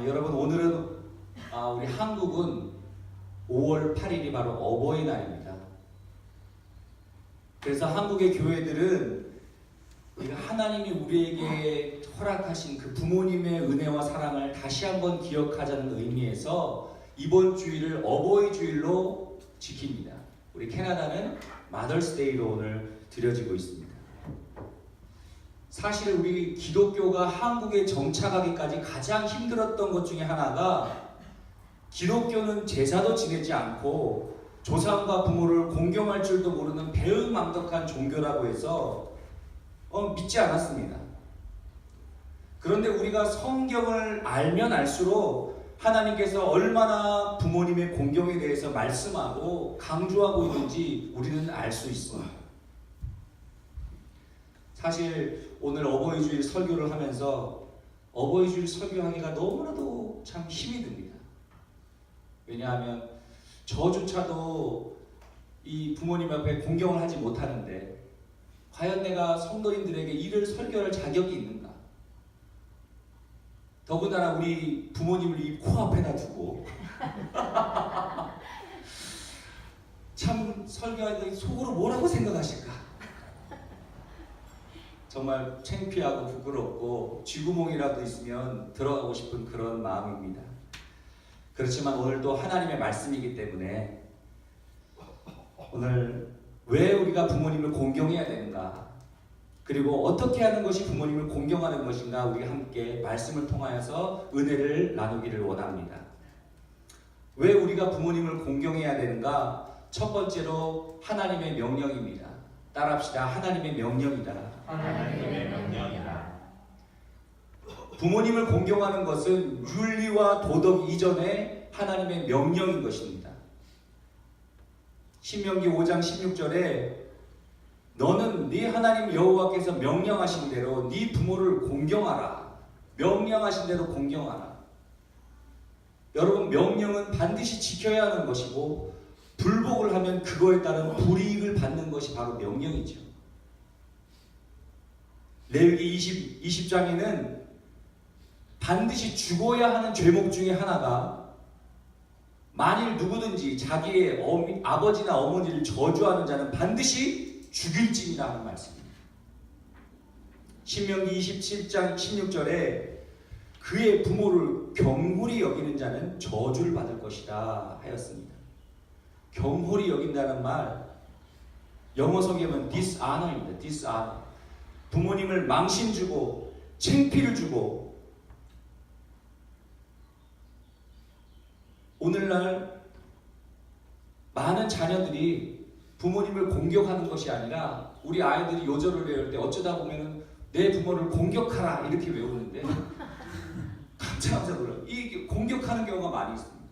여러분 오늘은 우리 한국은 5월 8일이 바로 어버이날입니다. 그래서 한국의 교회들은 하나님이 우리에게 허락하신 그 부모님의 은혜와 사랑을 다시 한번 기억하자는 의미에서 이번 주일을 어버이 주일로 지킵니다. 우리 캐나다는 마더스데이로 오늘 드려지고 있습니다. 사실 우리 기독교가 한국에 정착하기까지 가장 힘들었던 것 중에 하나가 기독교는 제사도 지내지 않고 조상과 부모를 공경할 줄도 모르는 배은망덕한 종교라고 해서 믿지 않았습니다. 그런데 우리가 성경을 알면 알수록 하나님께서 얼마나 부모님의 공경에 대해서 말씀하고 강조하고 있는지 우리는 알 수 있어요. 사실 오늘 어버이주일 설교를 하면서 어버이주일 설교하기가 너무나도 참 힘이 듭니다. 왜냐하면 저조차도 이 부모님 앞에 공경을 하지 못하는데 과연 내가 성도님들에게 이를 설교할 자격이 있는가? 더군다나 우리 부모님을 이 코앞에다 두고 참 설교하니까 속으로 뭐라고 생각하실까? 정말 창피하고 부끄럽고 쥐구멍이라도 있으면 들어가고 싶은 그런 마음입니다. 그렇지만 오늘도 하나님의 말씀이기 때문에 오늘 왜 우리가 부모님을 공경해야 되는가, 그리고 어떻게 하는 것이 부모님을 공경하는 것인가, 우리가 함께 말씀을 통하여서 은혜를 나누기를 원합니다. 왜 우리가 부모님을 공경해야 되는가? 첫 번째로 하나님의 명령입니다. 따라합시다. 하나님의 명령이다. 하나님의 명령이다. 부모님을 공경하는 것은 윤리와 도덕 이전의 하나님의 명령인 것입니다. 신명기 5장 16절에 너는 네 하나님 여호와께서 명령하신 대로 네 부모를 공경하라. 명령하신 대로 공경하라. 여러분, 명령은 반드시 지켜야 하는 것이고 불복을 하면 그거에 따른 불이익을 받는 것이 바로 명령이죠. 레위기 20장에는 반드시 죽어야 하는 죄목 중에 하나가 만일 누구든지 자기의 아버지나 어머니를 저주하는 자는 반드시 죽일지니라 하는 말씀입니다. 신명기 27장 16절에 그의 부모를 경홀히 여기는 자는 저주를 받을 것이다 하였습니다. 경홀히 여긴다는 말, 영어 성경은 dishonor입니다. dishonor. 부모님을 망신 주고 창피를 주고. 오늘날 많은 자녀들이 부모님을 공격하는 것이 아니라 우리 아이들이 요절을 외울 때 어쩌다 보면은 내 부모를 공격하라 이렇게 외우는데 깜짝 놀라요. 이 공격하는 경우가 많이 있습니다.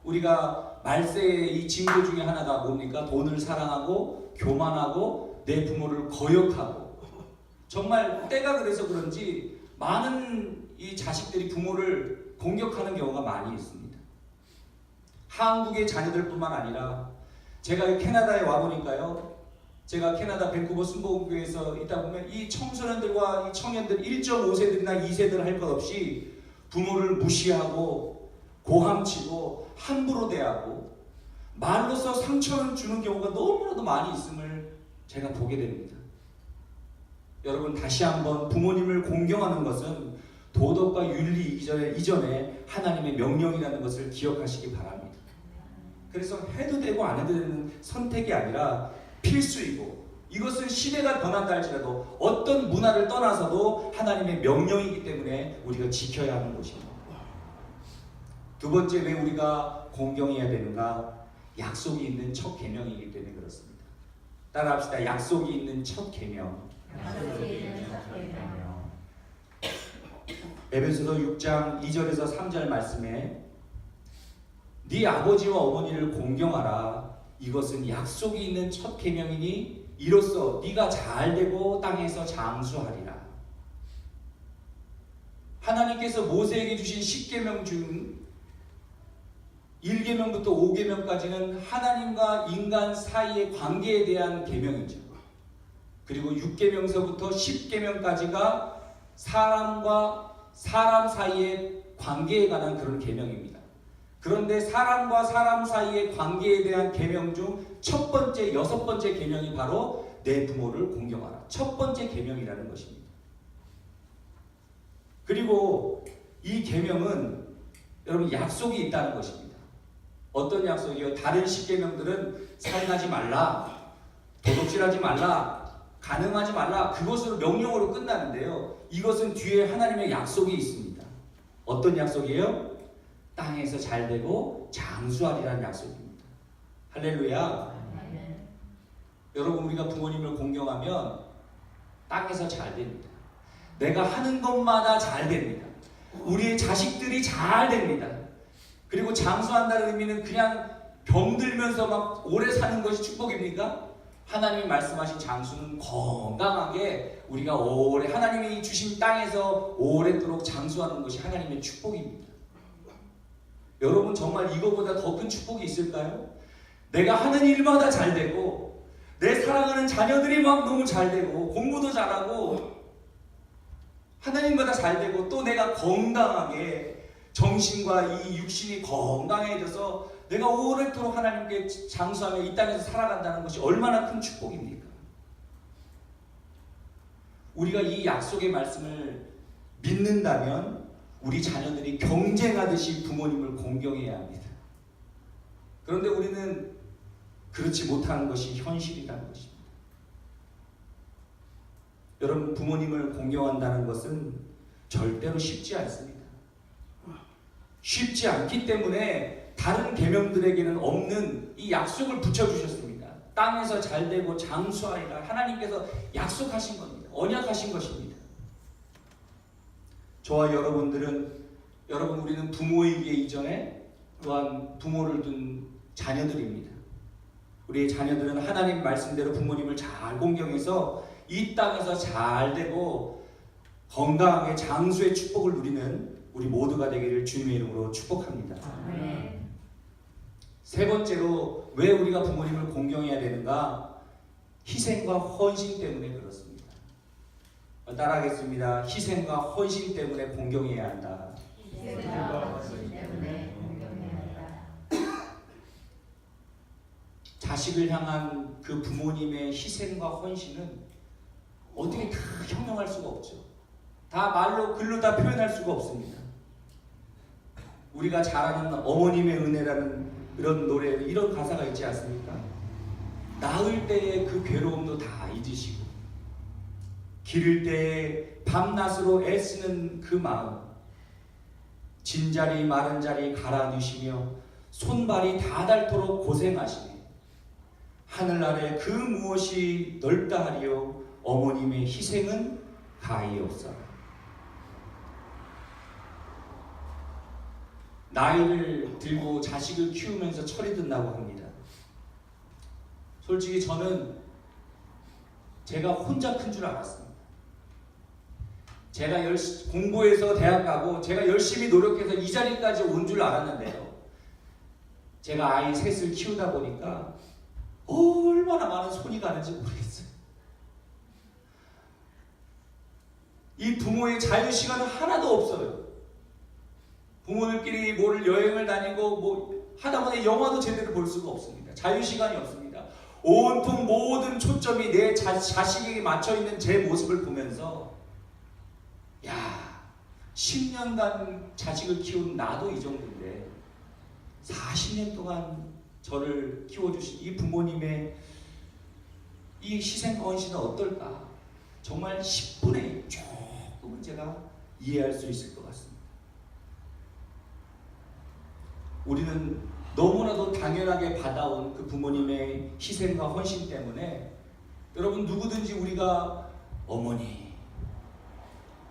우리가 말세의 이 징조 중에 하나가 뭡니까? 돈을 사랑하고 교만하고 내 부모를 거역하고. 정말 때가 그래서 그런지 많은 이 자식들이 부모를 공격하는 경우가 많이 있습니다. 한국의 자녀들뿐만 아니라 제가 캐나다에 와보니까요, 제가 캐나다 밴쿠버 순복음교회에서 있다 보면 이 청소년들과 이 청년들 1.5세들이나 2세들 할 것 없이 부모를 무시하고 고함치고 함부로 대하고 말로서 상처를 주는 경우가 너무나도 많이 있음을 제가 보게 됩니다. 여러분, 다시 한번 부모님을 공경하는 것은 도덕과 윤리 이전에 하나님의 명령이라는 것을 기억하시기 바랍니다. 그래서 해도 되고 안 해도 되는 선택이 아니라 필수이고, 이것은 시대가 변한다 할지라도 어떤 문화를 떠나서도 하나님의 명령이기 때문에 우리가 지켜야 하는 것입니다. 두 번째, 왜 우리가 공경해야 되는가? 약속이 있는 첫 계명이기 때문에 그렇습니다. 따라합시다. 약속이 있는 첫 계명. 에베소서 6장 2절에서 3절 말씀에 네 아버지와 어머니를 공경하라. 이것은 약속이 있는 첫 계명이니 이로써 네가 잘되고 땅에서 장수하리라. 하나님께서 모세에게 주신 10계명 중 1계명부터 5계명까지는 하나님과 인간 사이의 관계에 대한 계명이죠. 그리고 6계명서부터 10계명까지가 사람과 사람 사이의 관계에 관한 그런 계명입니다. 그런데 사람과 사람 사이의 관계에 대한 계명 중 첫 번째, 여섯 번째 계명이 바로 내 부모를 공경하라. 첫 번째 계명이라는 것입니다. 그리고 이 계명은 여러분 약속이 있다는 것입니다. 어떤 약속이요? 다른 10계명들은 살인하지 말라, 도둑질하지 말라, 간음하지 말라, 그것으로 명령으로 끝나는데요. 이것은 뒤에 하나님의 약속이 있습니다. 어떤 약속이에요? 땅에서 잘되고 장수하리라는 약속입니다. 할렐루야. 여러분, 우리가 부모님을 공경하면 땅에서 잘 됩니다. 내가 하는 것마다 잘 됩니다. 우리의 자식들이 잘 됩니다. 그리고 장수한다는 의미는 그냥 병들면서 막 오래 사는 것이 축복입니까? 하나님이 말씀하신 장수는 건강하게 우리가 오래 하나님이 주신 땅에서 오랫도록 장수하는 것이 하나님의 축복입니다. 여러분, 정말 이거보다 더 큰 축복이 있을까요? 내가 하는 일마다 잘 되고 내 사랑하는 자녀들이 막 너무 잘 되고 공부도 잘하고 하나님보다 잘 되고 또 내가 건강하게 정신과 이 육신이 건강해져서 내가 오랫도록 하나님께 장수하며 이 땅에서 살아간다는 것이 얼마나 큰 축복입니까? 우리가 이 약속의 말씀을 믿는다면 우리 자녀들이 경쟁하듯이 부모님을 공경해야 합니다. 그런데 우리는 그렇지 못하는 것이 현실이라는 것입니다. 여러분, 부모님을 공경한다는 것은 절대로 쉽지 않습니다. 쉽지 않기 때문에 다른 계명들에게는 없는 이 약속을 붙여주셨습니다. 땅에서 잘되고 장수하리라 하나님께서 약속하신 겁니다. 언약하신 것입니다. 저와 여러분들은 우리는 부모이기 이전에 또한 부모를 둔 자녀들입니다. 우리의 자녀들은 하나님 말씀대로 부모님을 잘 공경해서 이 땅에서 잘 되고 건강하게 장수의 축복을 누리는 우리 모두가 되기를 주님의 이름으로 축복합니다. 아멘. 세 번째로 왜 우리가 부모님을 공경해야 되는가? 희생과 헌신 때문에 그렇습니다. 따라하겠습니다. 희생과 헌신 때문에 공경해야 한다. 희생과 헌신 때문에 공경해야 한다. 자식을 향한 그 부모님의 희생과 헌신은 어떻게 다 형용할 수가 없죠. 다 말로 글로 다 표현할 수가 없습니다. 우리가 잘 아는 어머님의 은혜라는 이런 노래, 이런 가사가 있지 않습니까? 낳을 때의 그 괴로움도 다 잊으시고 기를 때에 밤낮으로 애쓰는 그 마음, 진자리 마른 자리 갈아 넣으시며 손발이 다 닳도록 고생하시네. 하늘 아래 그 무엇이 넓다 하리요 어머님의 희생은 가히없어라. 나이를 들고 자식을 키우면서 철이 든다고 합니다. 솔직히 저는 제가 혼자 큰 줄 알았습니다. 제가 공부해서 대학 가고 제가 열심히 노력해서 이 자리까지 온 줄 알았는데요. 제가 아이 셋을 키우다 보니까 얼마나 많은 손이 가는지 모르겠어요. 이 부모의 자유시간은 하나도 없어요. 부모들끼리 뭘 여행을 다니고 뭐 하다 보니 영화도 제대로 볼 수가 없습니다. 자유시간이 없습니다. 온통 모든 초점이 내 자식에게 맞춰있는 제 모습을 보면서 야, 10년간 자식을 키운 나도 이 정도인데 40년 동안 저를 키워주신 이 부모님의 이 희생과 헌신은 어떨까? 정말 10분의 1 조금은 제가 이해할 수 있을 것 같습니다. 우리는 너무나도 당연하게 받아온 그 부모님의 희생과 헌신 때문에 여러분 누구든지 우리가 어머니,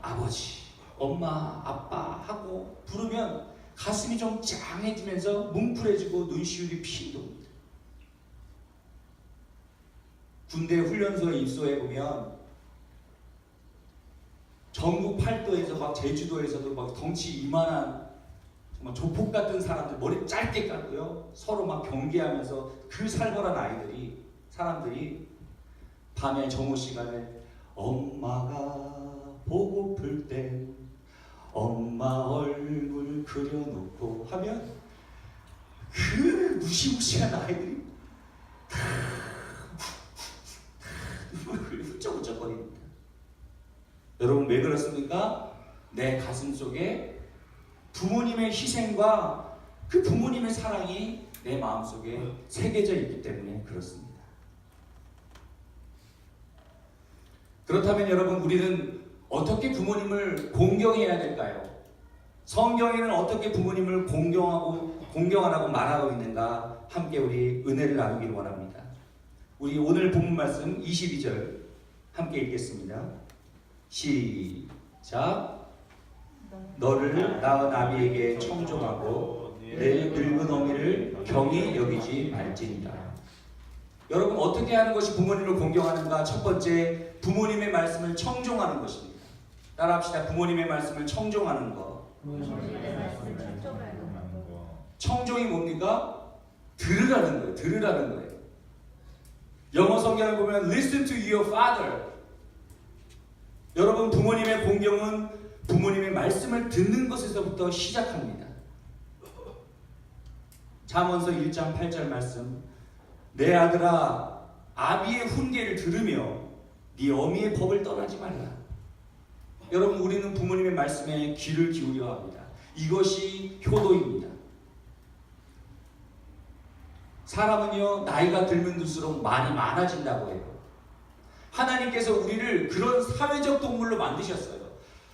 아버지, 엄마, 아빠 하고 부르면 가슴이 좀 짱해지면서 뭉클해지고 눈시울이 피 돕니다. 군대 훈련소에 입소해 보면 전국 팔도에서 막 제주도에서도 막 덩치 이만한 정말 조폭 같은 사람들 머리 짧게 깎고요. 서로 막 경계하면서 그 살벌한 사람들이 밤에 정오 시간에 엄마가 보고플 땐 엄마 얼굴 무시무시한 아이들이 훌쩍훌쩍거립니다. 여러분 왜 그렇습니까? 내 가슴 속에 부모님의 희생과 그 부모님의 사랑이 내 마음속에 새겨져 있기 때문에 그렇습니다. 그렇다면 여러분 우리는 어떻게 부모님을 공경해야 될까요? 성경에는 어떻게 부모님을 공경하라고 말하고 있는가? 함께 우리 은혜를 나누기를 원합니다. 우리 오늘 본문 말씀 22절 함께 읽겠습니다. 시작. 너를 낳은 아비에게 청종하고 내 늙은 어미를 경히 여기지 말지니라. 여러분 어떻게 하는 것이 부모님을 공경하는가? 첫 번째, 부모님의 말씀을 청종하는 것입니다. 따라합시다. 부모님의 말씀을 청종하는 것. 청종이 뭡니까? 들으라는 거예요. 들으라는 거예요. 영어 성경을 보면 listen to your father. 여러분 부모님의 공경은 부모님의 말씀을 듣는 것에서부터 시작합니다. 잠언서 1장 8절 말씀. 내 아들아 아비의 훈계를 들으며 네 어미의 법을 떠나지 말라. 여러분 우리는 부모님의 말씀에 귀를 기울여야 합니다. 이것이 효도입니다. 사람은요 나이가 들면 들수록 말이 많아진다고 해요. 하나님께서 우리를 그런 사회적 동물로 만드셨어요.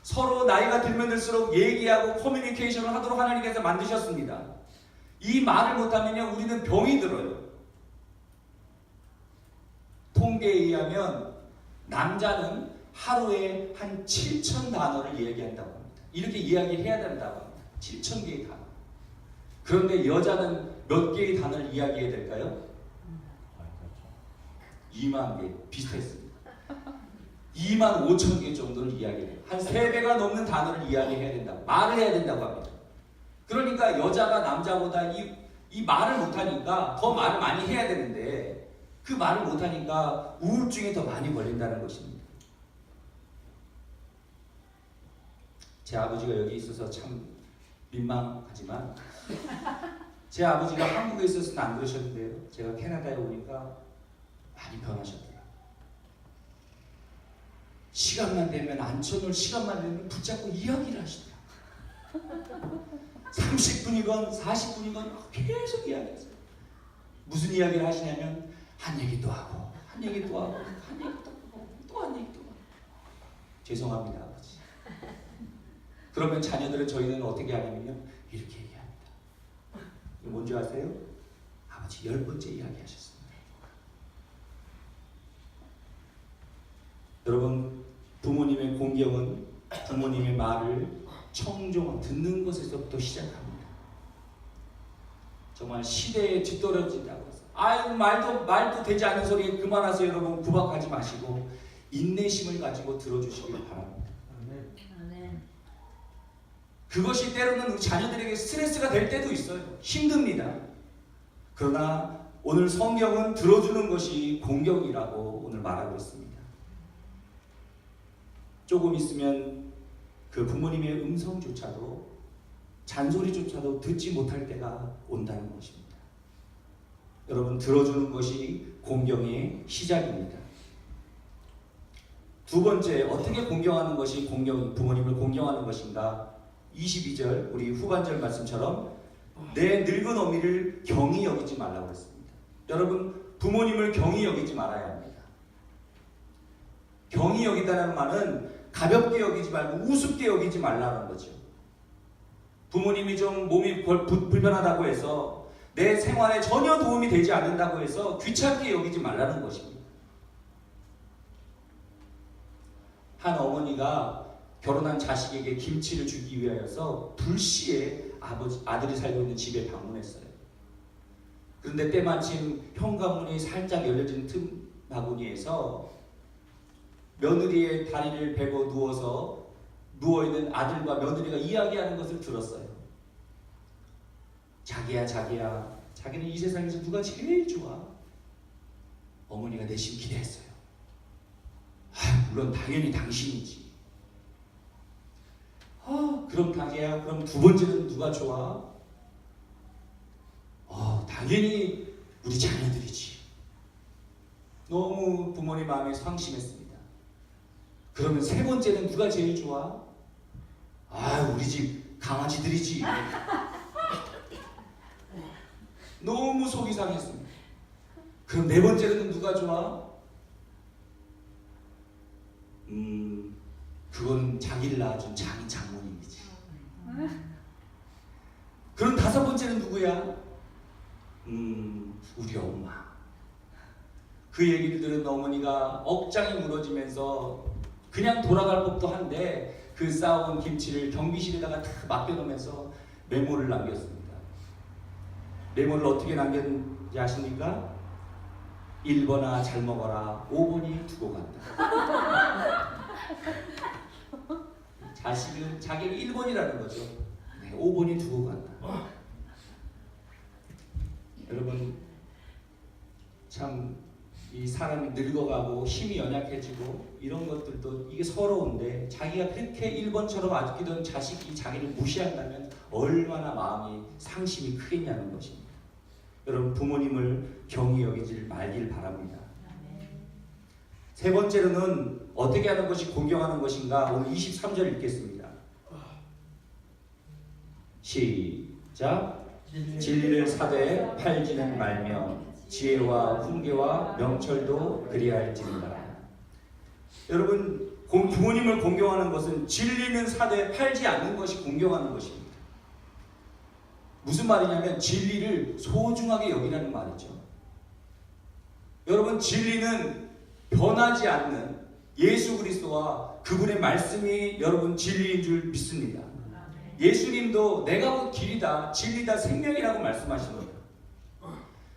서로 나이가 들면 들수록 얘기하고 커뮤니케이션을 하도록 하나님께서 만드셨습니다. 이 말을 못하면요 우리는 병이 들어요. 통계에 의하면 남자는 하루에 한 7,000 단어를 이야기한다고 합니다. 이렇게 이야기해야 된다고 합니다. 7,000개의 단어. 그런데 여자는 몇 개의 단어를 이야기해야 될까요? 2만 개. 비슷했습니다. 2만 5천 개 정도를 이야기해요. 한 3배가 넘는 단어를 이야기해야 된다고. 말을 해야 된다고 합니다. 그러니까 여자가 남자보다 이 말을 못하니까 더 말을 많이 해야 되는데 그 말을 못하니까 우울증에 더 많이 걸린다는 것입니다. 제 아버지가 여기 있어서 참 민망하지만 제 아버지가 한국에 있었으면 안 그러셨는데요. 제가 캐나다에 오니까 많이 변하셨대요. 시간만 되면 앉혀놓을 시간만 되면 붙잡고 이야기를 하시더라고요. 30분이건 40분이건 계속 이야기하세요. 무슨 이야기를 하시냐면 한 얘기 또 하고 한 얘기 또 하고 한 얘기 또 하고 또 한 얘기 또 하고. 죄송합니다 아버지. 그러면 자녀들은 저희는 어떻게 하냐면요 이렇게 얘기합니다. 뭔지 아세요? 아버지 10번째 이야기하셨습니다. 여러분 부모님의 공경은 부모님의 말을 청종 듣는 것에서부터 시작합니다. 정말 시대에 뒤떨어진다고 해서 아이고 말도 되지 않는 소리에 그만하세요. 여러분 구박하지 마시고 인내심을 가지고 들어주시길 바랍니다. 그것이 때로는 우리 자녀들에게 스트레스가 될 때도 있어요. 힘듭니다. 그러나 오늘 성경은 들어주는 것이 공경이라고 오늘 말하고 있습니다. 조금 있으면 그 부모님의 음성조차도 잔소리조차도 듣지 못할 때가 온다는 것입니다. 여러분 들어주는 것이 공경의 시작입니다. 두 번째 어떻게 공경하는 것이 부모님을 공경하는 것인가? 22절 우리 후반절 말씀처럼 내 늙은 어미를 경히 여기지 말라고 했습니다. 여러분 부모님을 경히 여기지 말아야 합니다. 경히 여기다는 말은 가볍게 여기지 말고 우습게 여기지 말라는 거죠. 부모님이 좀 몸이 불편하다고 해서 내 생활에 전혀 도움이 되지 않는다고 해서 귀찮게 여기지 말라는 것입니다. 한 어머니가 결혼한 자식에게 김치를 주기 위하여서 불시에 아들이 살고 있는 집에 방문했어요. 그런데 때마침 현관문이 살짝 열려진 틈 바구니에서 며느리의 다리를 베고 누워있는 아들과 며느리가 이야기하는 것을 들었어요. 자기야 자기는 이 세상에서 누가 제일 좋아? 어머니가 내심 기대했어요. 물론 당연히 당신이지. 그럼 자기야 그럼 두 번째는 누가 좋아? 당연히 우리 자녀들이지. 너무 부모님 마음에 상심했습니다. 그러면 세 번째는 누가 제일 좋아? 우리 집 강아지들이지. 너무 속이 상했습니다. 그럼 네 번째는 누가 좋아? 그건 자기를 낳아준 장모님이지. 그럼 다섯 번째는 누구야? 우리 엄마. 그 얘기를 들은 어머니가 억장이 무너지면서 그냥 돌아갈 법도 한데 그 싸온 김치를 경비실에다가 다 맡겨놓으면서 메모를 남겼습니다. 메모를 어떻게 남겼는지 아십니까? 1번아 잘 먹어라, 5번이 두고 간다. 자식은 자기를 1번이라는 거죠. 5번이 두고 간다. 여러분, 참 이 사람이 늙어가고 힘이 연약해지고 이런 것들도 이게 서러운데, 자기가 그렇게 1번처럼 아끼던 자식이 자기를 무시한다면 얼마나 마음이 상심이 크겠냐는 것입니다. 여러분, 부모님을 경히 여기질 말길 바랍니다. 세 번째로는 어떻게 하는 것이 공경하는 것인가? 오늘 23절 읽겠습니다. 시작. 진리를 사되 팔지는 말며 지혜와 훈계와 명철도 그리할지니라. 여러분, 부모님을 공경하는 것은 진리는 사되 팔지 않는 것이 공경하는 것입니다. 무슨 말이냐면 진리를 소중하게 여기라는 말이죠. 여러분, 진리는 변하지 않는 예수 그리스도와 그분의 말씀이 여러분 진리인 줄 믿습니다. 예수님도 내가 곧 길이다, 진리다, 생명이라고 말씀하신 거예요.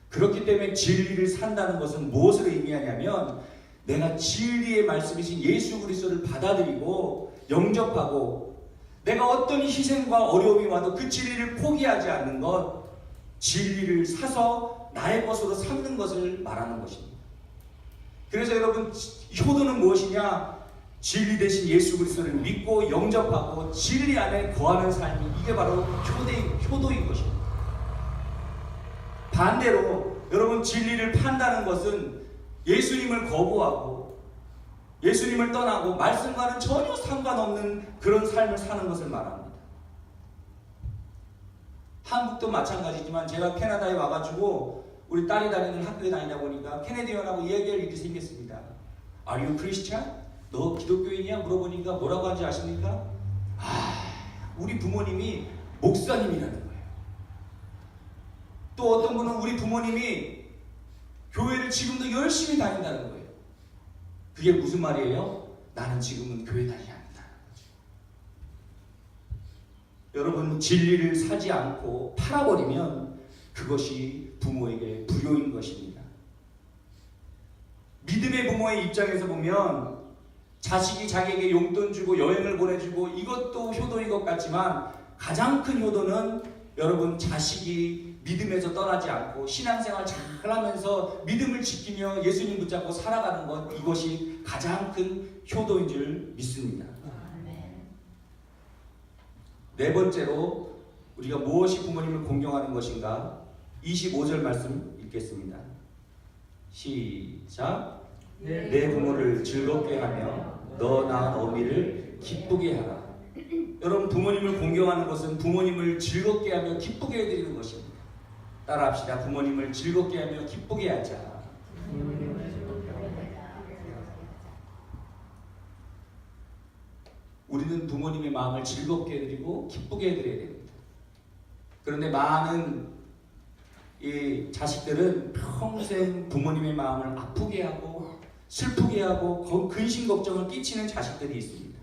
그렇기 때문에 진리를 산다는 것은 무엇을 의미하냐면, 내가 진리의 말씀이신 예수 그리스도를 받아들이고 영접하고, 내가 어떤 희생과 어려움이 와도 그 진리를 포기하지 않는 것, 진리를 사서 나의 것으로 삼는 것을 말하는 것입니다. 그래서 여러분, 효도는 무엇이냐? 진리 대신 예수 그리스도를 믿고 영접하고 진리 안에 거하는 삶이, 이게 바로 효도인 것입니다. 반대로 여러분, 진리를 판다는 것은 예수님을 거부하고 예수님을 떠나고 말씀과는 전혀 상관없는 그런 삶을 사는 것을 말합니다. 한국도 마찬가지지만 제가 캐나다에 와가지고 우리 딸이 다니는 학교에 다니다 보니까 캐네디언하고 이야기할 일이 생겼습니다. Are you Christian? 너 기독교인이야? 물어보니까 뭐라고 하는지 아십니까? 우리 부모님이 목사님이라는 거예요. 또 어떤 분은 우리 부모님이 교회를 지금도 열심히 다닌다는 거예요. 그게 무슨 말이에요? 나는 지금은 교회 다니지 않는다는 거죠. 여러분, 진리를 사지 않고 팔아버리면 그것이 부모에게 불효인 것입니다. 믿음의 부모의 입장에서 보면 자식이 자기에게 용돈 주고 여행을 보내주고 이것도 효도인 것 같지만, 가장 큰 효도는 여러분, 자식이 믿음에서 떠나지 않고 신앙생활 잘 하면서 믿음을 지키며 예수님 붙잡고 살아가는 것, 이것이 가장 큰 효도인 줄 믿습니다. 네 번째로 우리가 무엇이 부모님을 공경하는 것인가? 25절 말씀 읽겠습니다. 시작. 내 부모를 즐겁게 하며 너 낳은 어미를 기쁘게 하라. 여러분, 부모님을 공경하는 것은 부모님을 즐겁게 하며 기쁘게 해드리는 것입니다. 따라합시다. 부모님을 즐겁게 하며 기쁘게 하자. 우리는 부모님의 마음을 즐겁게 해드리고 기쁘게 해드려야 됩니다. 그런데 많은 이 자식들은 평생 부모님의 마음을 아프게 하고 슬프게 하고 근심 걱정을 끼치는 자식들이 있습니다.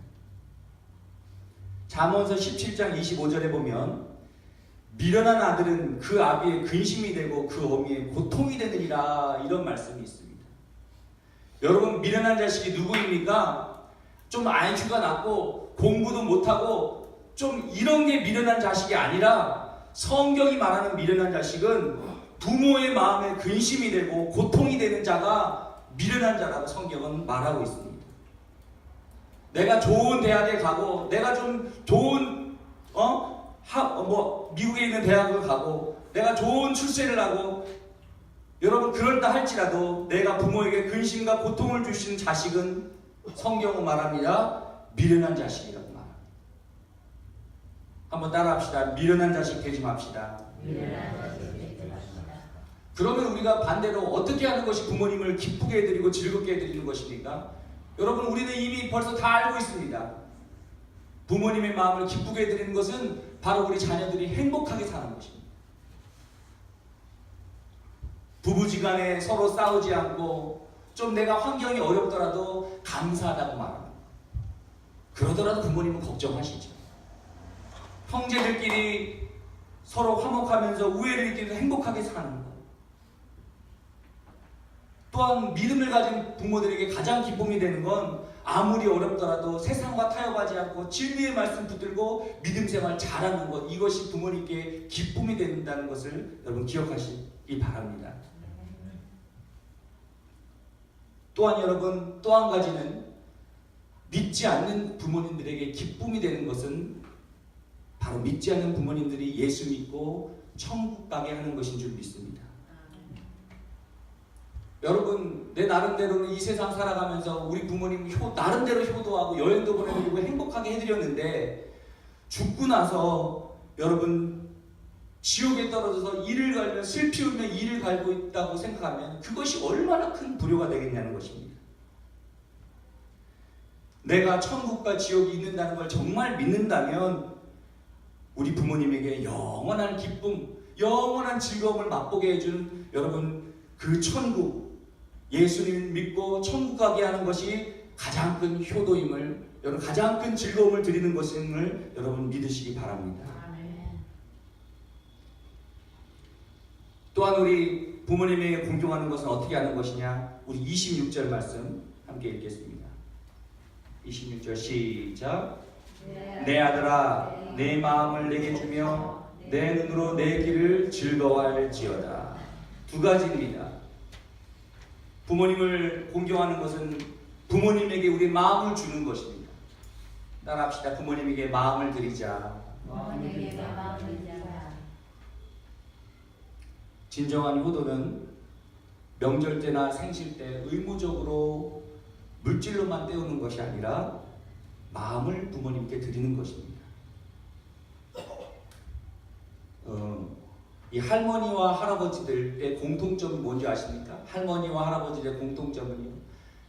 잠언서 17장 25절에 보면, 미련한 아들은 그 아비의 근심이 되고 그 어미의 고통이 되느니라, 이런 말씀이 있습니다. 여러분, 미련한 자식이 누구입니까? 좀 IQ가 낮고 공부도 못하고 좀 이런 게 미련한 자식이 아니라, 성경이 말하는 미련한 자식은 부모의 마음에 근심이 되고 고통이 되는 자가 미련한 자라고 성경은 말하고 있습니다. 내가 좋은 대학에 가고, 내가 좀 좋은 미국에 있는 대학을 가고, 내가 좋은 출세를 하고 여러분 그럴다 할지라도 내가 부모에게 근심과 고통을 주신 자식은 성경은 말합니다. 미련한 자식이라고 말합니다. 한번 따라합시다. 미련한 자식 되지 맙시다. 미련한 자식 되지 맙시다. 그러면 우리가 반대로 어떻게 하는 것이 부모님을 기쁘게 해드리고 즐겁게 해드리는 것입니까? 여러분 우리는 이미 벌써 다 알고 있습니다. 부모님의 마음을 기쁘게 해드리는 것은 바로 우리 자녀들이 행복하게 사는 것입니다. 부부지간에 서로 싸우지 않고 좀 내가 환경이 어렵더라도 감사하다고 말합니다. 그러더라도 부모님은 걱정하시죠. 형제들끼리 서로 화목하면서 우애를 느끼면서 행복하게 사는 것. 또한 믿음을 가진 부모들에게 가장 기쁨이 되는 건 아무리 어렵더라도 세상과 타협하지 않고 진리의 말씀 붙들고 믿음 생활 잘하는 것, 이것이 부모님께 기쁨이 된다는 것을 여러분 기억하시기 바랍니다. 또한 여러분 또 한 가지는 믿지 않는 부모님들에게 기쁨이 되는 것은 바로 믿지 않는 부모님들이 예수 믿고 천국 가게 하는 것인 줄 믿습니다. 여러분 내 나름대로는 이 세상 살아가면서 우리 부모님 나름대로 효도하고 여행도 보내드리고 행복하게 해드렸는데 죽고 나서 여러분 지옥에 떨어져서 이를 갈며 슬피 울며 이를 갈고 있다고 생각하면 그것이 얼마나 큰 불효가 되겠냐는 것입니다. 내가 천국과 지옥이 있는다는 걸 정말 믿는다면 우리 부모님에게 영원한 기쁨, 영원한 즐거움을 맛보게 해준 여러분 그 천국, 예수님을 믿고 천국 가게 하는 것이 가장 큰 효도임을, 여러분 가장 큰 즐거움을 드리는 것임을 여러분 믿으시기 바랍니다. 또한 우리 부모님에게 공경하는 것은 어떻게 하는 것이냐? 우리 26절 말씀 함께 읽겠습니다. 26절 시작. 내 아들아 내 마음을 내게 주며 내 눈으로 내 길을 즐거워할지어다. 두 가지입니다. 부모님을 공경하는 것은 부모님에게 우리 마음을 주는 것입니다. 따라합시다. 부모님에게 마음을 드리자. 부모님에게 마음을 드리자. 진정한 효도는 명절 때나 생실 때 의무적으로 물질로만 때우는 것이 아니라 마음을 부모님께 드리는 것입니다. 이 할머니와 할아버지들의 공통점이 뭔지 아십니까? 할머니와 할아버지들의 공통점은요,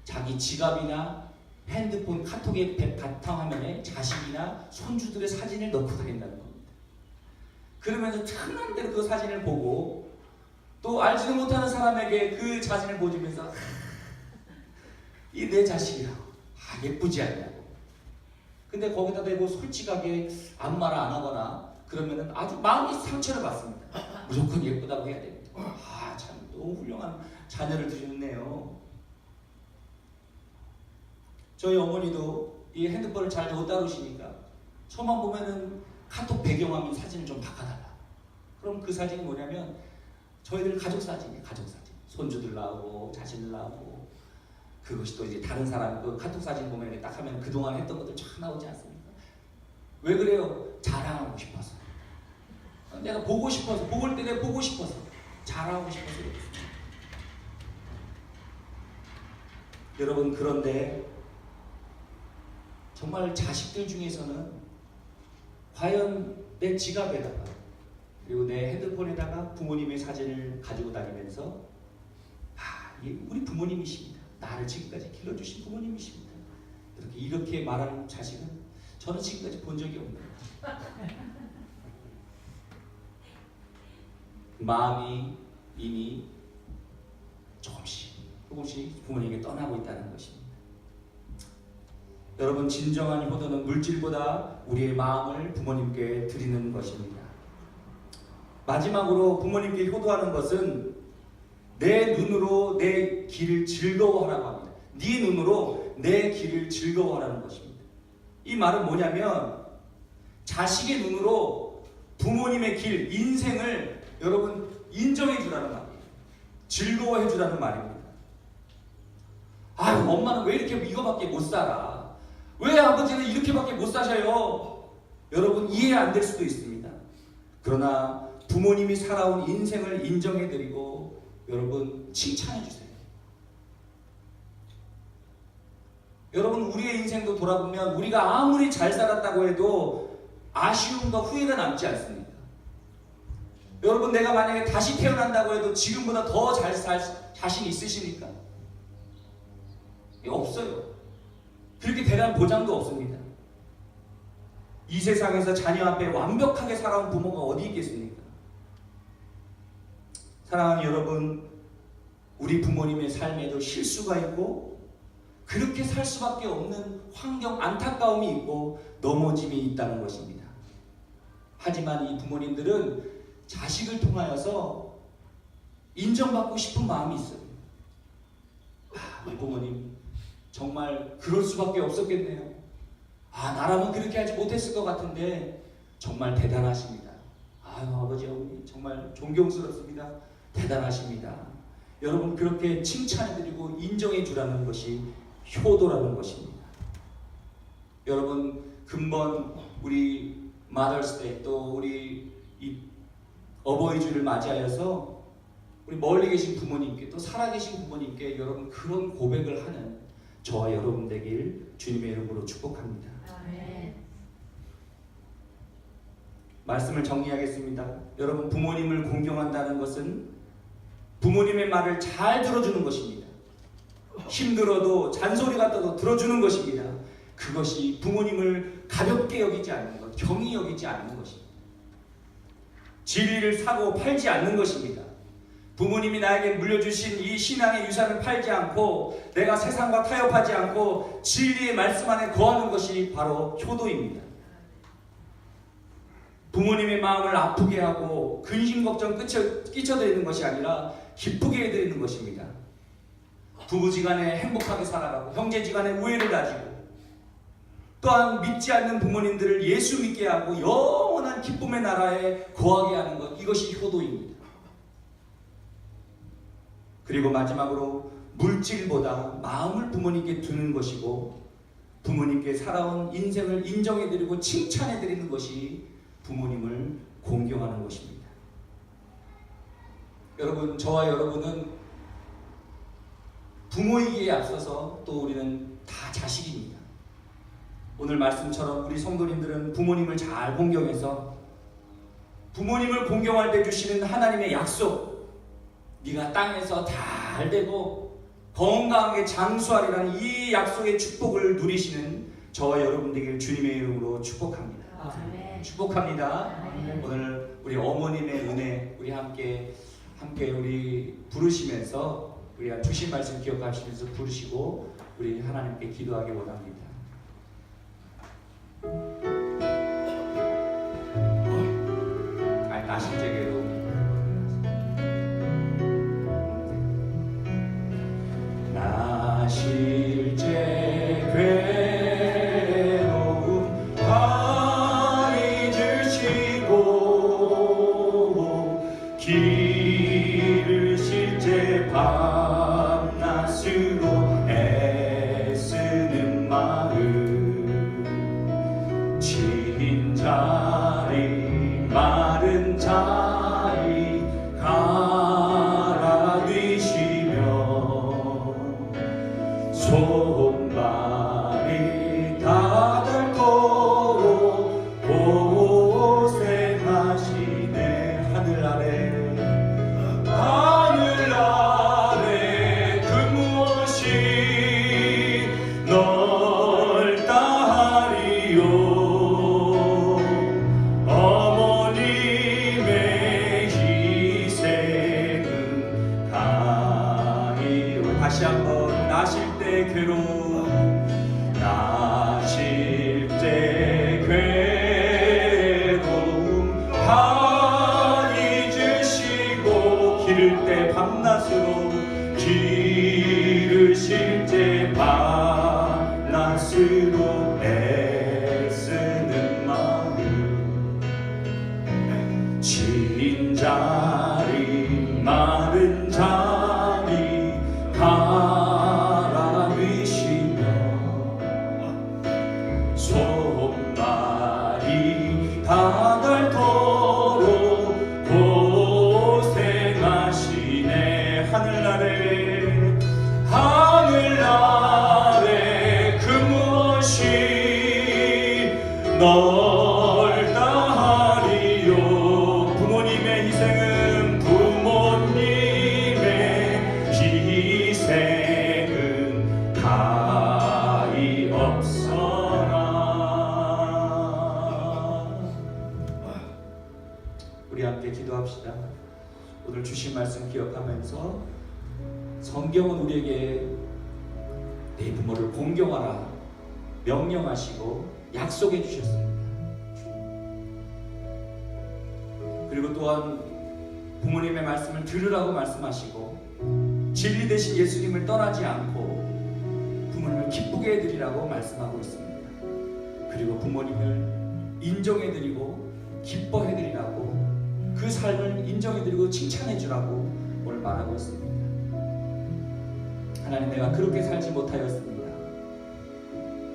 자기 지갑이나 핸드폰 카톡의 바탕화면에 자식이나 손주들의 사진을 넣고 다닌다는 겁니다. 그러면서 편한 대로 그 사진을 보고 또 알지도 못하는 사람에게 그 사진을 보여주면서 이 내 자식이라고, 예쁘지 않냐고. 근데 거기다 대고 솔직하게 아무 말 안 하거나 그러면은 아주 마음이 상처를 받습니다. 무조건 예쁘다고 해야 됩니다. 참 너무 훌륭한 자녀를 두셨네요. 저희 어머니도 이 핸드폰을 잘 못 다루시니까 저만 보면은 카톡 배경화면 사진을 좀 바꿔달라. 그럼 그 사진이 뭐냐면 저희들 가족 사진이에요. 가족 사진. 손주들 나오고 자신들 나오고, 그것이 또 이제 다른 사람 그 카톡 사진 보면 딱 하면 그동안 했던 것들 쫙 나오지 않습니까? 왜 그래요? 자랑하고 싶어서. 내가 보고 싶어서, 볼 때 내가 보고 싶어서, 자랑하고 싶어서 그렇습니다. 여러분, 그런데 정말 자식들 중에서는 과연 내 지갑에다가 그리고 내 핸드폰에다가 부모님의 사진을 가지고 다니면서 우리 부모님이십니다. 나를 지금까지 길러주신 부모님이십니다. 이렇게 말하는 자식은 저는 지금까지 본 적이 없는 거예요. 마음이 이미 조금씩 부모님에게 떠나고 있다는 것입니다. 여러분, 진정한 효도는 물질보다 우리의 마음을 부모님께 드리는 것입니다. 마지막으로 부모님께 효도하는 것은 내 눈으로 내 길을 즐거워하라고 합니다. 네 눈으로 내 길을 즐거워하라는 것입니다. 이 말은 뭐냐면 자식의 눈으로 부모님의 길, 인생을 여러분 인정해 주라는 말이에요. 즐거워해 주라는 말입니다. 엄마는 왜 이렇게 이거밖에 못 살아? 왜 아버지는 이렇게밖에 못 사셔요? 여러분 이해 안 될 수도 있습니다. 그러나 부모님이 살아온 인생을 인정해드리고 여러분 칭찬해주세요. 여러분 우리의 인생도 돌아보면 우리가 아무리 잘 살았다고 해도 아쉬움과 후회가 남지 않습니다. 여러분 내가 만약에 다시 태어난다고 해도 지금보다 더 잘 살 자신 있으십니까? 없어요. 그렇게 대단한 보장도 없습니다. 이 세상에서 자녀 앞에 완벽하게 살아온 부모가 어디 있겠습니까? 사랑하는 여러분, 우리 부모님의 삶에도 실수가 있고 그렇게 살 수밖에 없는 환경, 안타까움이 있고 넘어짐이 있다는 것입니다. 하지만 이 부모님들은 자식을 통하여서 인정받고 싶은 마음이 있어요. 우리 부모님 정말 그럴 수밖에 없었겠네요. 나라면 그렇게 하지 못했을 것 같은데 정말 대단하십니다. 아버지 어머니 정말 존경스럽습니다. 대단하십니다. 여러분 그렇게 칭찬해드리고 인정해 주라는 것이 효도라는 것입니다. 여러분 근본 우리 마더스데이 또 우리 이 어버이주를 맞이하여서 우리 멀리 계신 부모님께 또 살아계신 부모님께 여러분 그런 고백을 하는 저와 여러분 되길 주님의 이름으로 축복합니다. 아멘. 말씀을 정리하겠습니다. 여러분 부모님을 공경한다는 것은 부모님의 말을 잘 들어주는 것입니다. 힘들어도 잔소리가 떠도 들어주는 것입니다. 그것이 부모님을 가볍게 여기지 않는 것, 경히 여기지 않는 것입니다. 진리를 사고 팔지 않는 것입니다. 부모님이 나에게 물려주신 이 신앙의 유산을 팔지 않고 내가 세상과 타협하지 않고 진리의 말씀 안에 거하는 것이 바로 효도입니다. 부모님의 마음을 아프게 하고 근심 걱정 끼쳐드리는 것이 아니라 기쁘게 해드리는 것입니다. 부부지간에 행복하게 살아가고 형제지간에 우애를 다지고 또한 믿지 않는 부모님들을 예수 믿게 하고 영원한 기쁨의 나라에 거하게 하는 것, 이것이 효도입니다. 그리고 마지막으로 물질보다 마음을 부모님께 두는 것이고 부모님께 살아온 인생을 인정해드리고 칭찬해드리는 것이 부모님을 공경하는 것입니다. 여러분 저와 여러분은 부모이기에 앞서서 또 우리는 다 자식입니다. 오늘 말씀처럼 우리 성도님들은 부모님을 잘 공경해서 부모님을 공경할 때 주시는 하나님의 약속, 네가 땅에서 잘 되고 건강하게 장수하리라는 이 약속의 축복을 누리시는 저와 여러분 되길 주님의 이름으로 축복합니다. 아멘. 축복합니다. 아멘. 오늘 우리 어머님의 은혜 우리 함께 우리 부르시면서 우리 주신 말씀 기억하시면서 부르시고 우리 하나님께 기도하기 원합니다. 나실제게로 나실제 괴로움 다 잊으시고 길을 실제 밤낮으로 애쓰는 마음 진자리 마른 자리 갈아뉘시며 손발이 닿도록 고생하시네. 하늘 아래 그 무엇이 넓다 하리요. 어머님의 희생은 가히로. 다시 한번 나실 때 괴로움 나실 때 괴로움 다 잊으시고 기를 때 밤낮으로 기르실 때 밤낮으로 애쓰는 마음 진자리 마른 자리 갈아뉘시며 손발이 닿도록 기도합시다. 오늘 주신 말씀 기억하면서 성경은 우리에게 내 부모를 공경하라 명령하시고 약속해 주셨습니다. 그리고 또한 부모님의 말씀을 들으라고 말씀하시고 진리 되신 예수님을 떠나지 않고 부모님을 기쁘게 해드리라고 말씀하고 있습니다. 그리고 부모님을 인정해드리고 기뻐해드리라고 그 삶을 인정해드리고 칭찬해주라고 오늘 말하고 있습니다. 하나님, 내가 그렇게 살지 못하였습니다.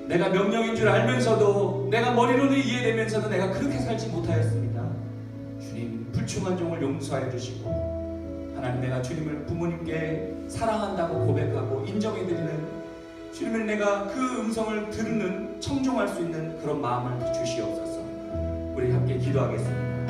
내가 명령인 줄 알면서도, 내가 머리로는 이해되면서도 내가 그렇게 살지 못하였습니다. 주님, 불충한 종을 용서하여 주시고, 하나님, 내가 주님을 부모님께 사랑한다고 고백하고 인정해드리는 주님을 내가 그 음성을 듣는 청종할 수 있는 그런 마음을 주시옵소서. 우리 함께 기도하겠습니다.